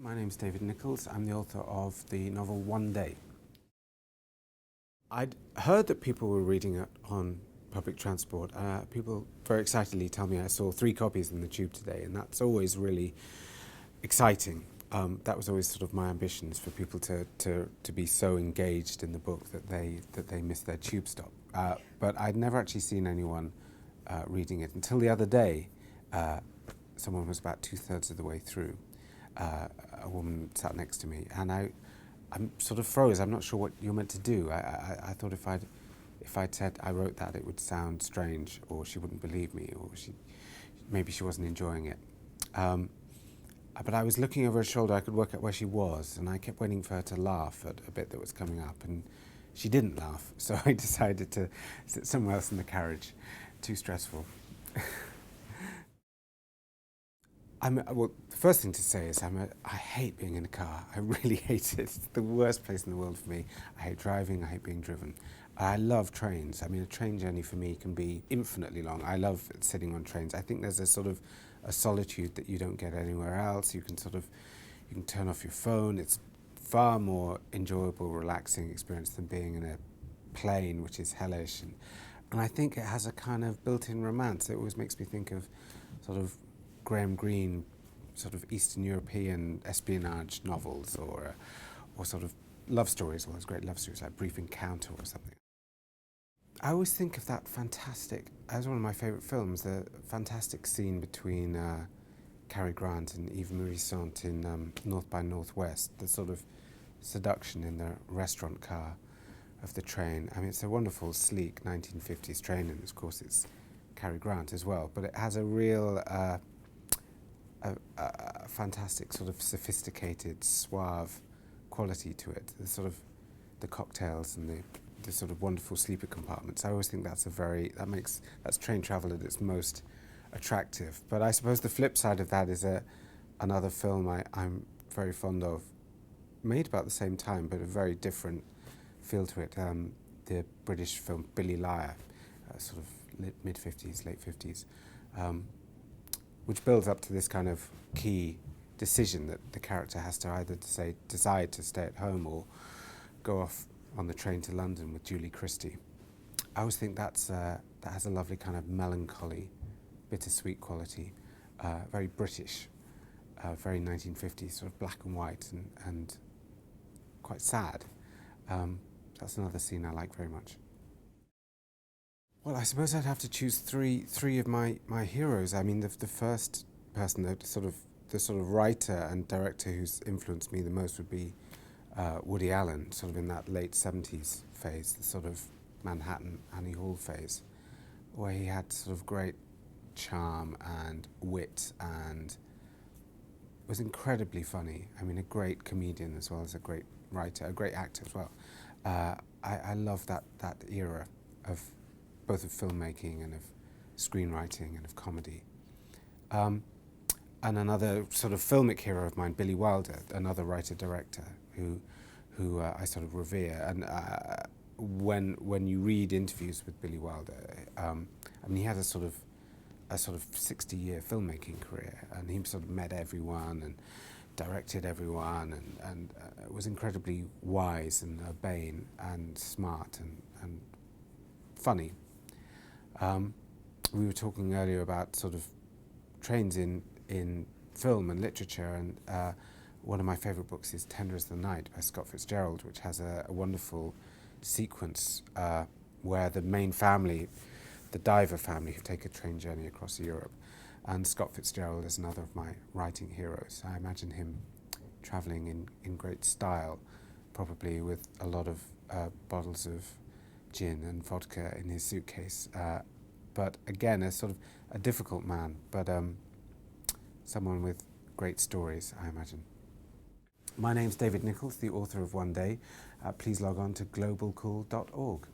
My name's David Nicholls. I'm the author of the novel One Day. I'd heard that people were reading it on public transport. People very excitedly tell me I saw 3 copies in the tube today, and that's always really exciting. That was always sort of my ambition, is for people to be so engaged in the book that they miss their tube stop. But I'd never actually seen anyone reading it until the other day. Someone was about 2/3 of the way through. A woman sat next to me, and I'm sort of froze. I'm not sure what you're meant to do. I thought if I'd said I wrote that, it would sound strange, or she wouldn't believe me, or maybe she wasn't enjoying it. But I was looking over her shoulder. I could work out where she was, and I kept waiting for her to laugh at a bit that was coming up, and she didn't laugh. So I decided to sit somewhere else in the carriage. Too stressful. Well, the first thing to say is I hate being in a car. I really hate it. It's the worst place in the world for me. I hate driving. I hate being driven. I love trains. I mean, a train journey for me can be infinitely long. I love sitting on trains. I think there's a sort of a solitude that you don't get anywhere else. You can turn off your phone. It's far more enjoyable, relaxing experience than being in a plane, which is hellish. And I think it has a kind of built-in romance. It always makes me think of sort of Graham Greene, sort of Eastern European espionage novels, or sort of love stories, all those great love stories like Brief Encounter or something. I always think of that fantastic, as one of my favourite films, the fantastic scene between Cary Grant and Eve Mourisant in North by Northwest, the sort of seduction in the restaurant car of the train. I mean, it's a wonderful, sleek 1950s train, and of course it's Cary Grant as well, but it has a real a fantastic sort of sophisticated, suave quality to it. The sort of the cocktails and the sort of wonderful sleeper compartments. I always think that's that's train travel at its most attractive. But I suppose the flip side of that is another film I'm very fond of, made about the same time, but a very different feel to it. The British film Billy Liar, sort of mid-50s, late 50s. Which builds up to this kind of key decision that the character has to either decide to stay at home or go off on the train to London with Julie Christie. I always think that has a lovely kind of melancholy, bittersweet quality, very British, very 1950s, sort of black and white and quite sad. That's another scene I like very much. Well, I suppose I'd have to choose three of my heroes. I mean, the first person, the sort of writer and director who's influenced me the most would be Woody Allen, sort of in that late 70s phase, the sort of Manhattan, Annie Hall phase, where he had sort of great charm and wit and was incredibly funny. I mean, a great comedian as well as a great writer, a great actor as well. I love that era of both of filmmaking and of screenwriting and of comedy. And another sort of filmic hero of mine, Billy Wilder, another writer-director who I sort of revere. And when you read interviews with Billy Wilder, I mean, he had a sort of 60-year filmmaking career, and he sort of met everyone and directed everyone, and was incredibly wise and urbane and smart and funny. We were talking earlier about sort of trains in film and literature, and one of my favourite books is Tender as the Night by Scott Fitzgerald, which has a wonderful sequence where the main family, the Diver family, take a train journey across Europe. And Scott Fitzgerald is another of my writing heroes. I imagine him travelling in great style, probably with a lot of bottles of gin and vodka in his suitcase. But again, a sort of a difficult man, but someone with great stories, I imagine. My name's David Nicholls, the author of One Day. Please log on to globalcool.org.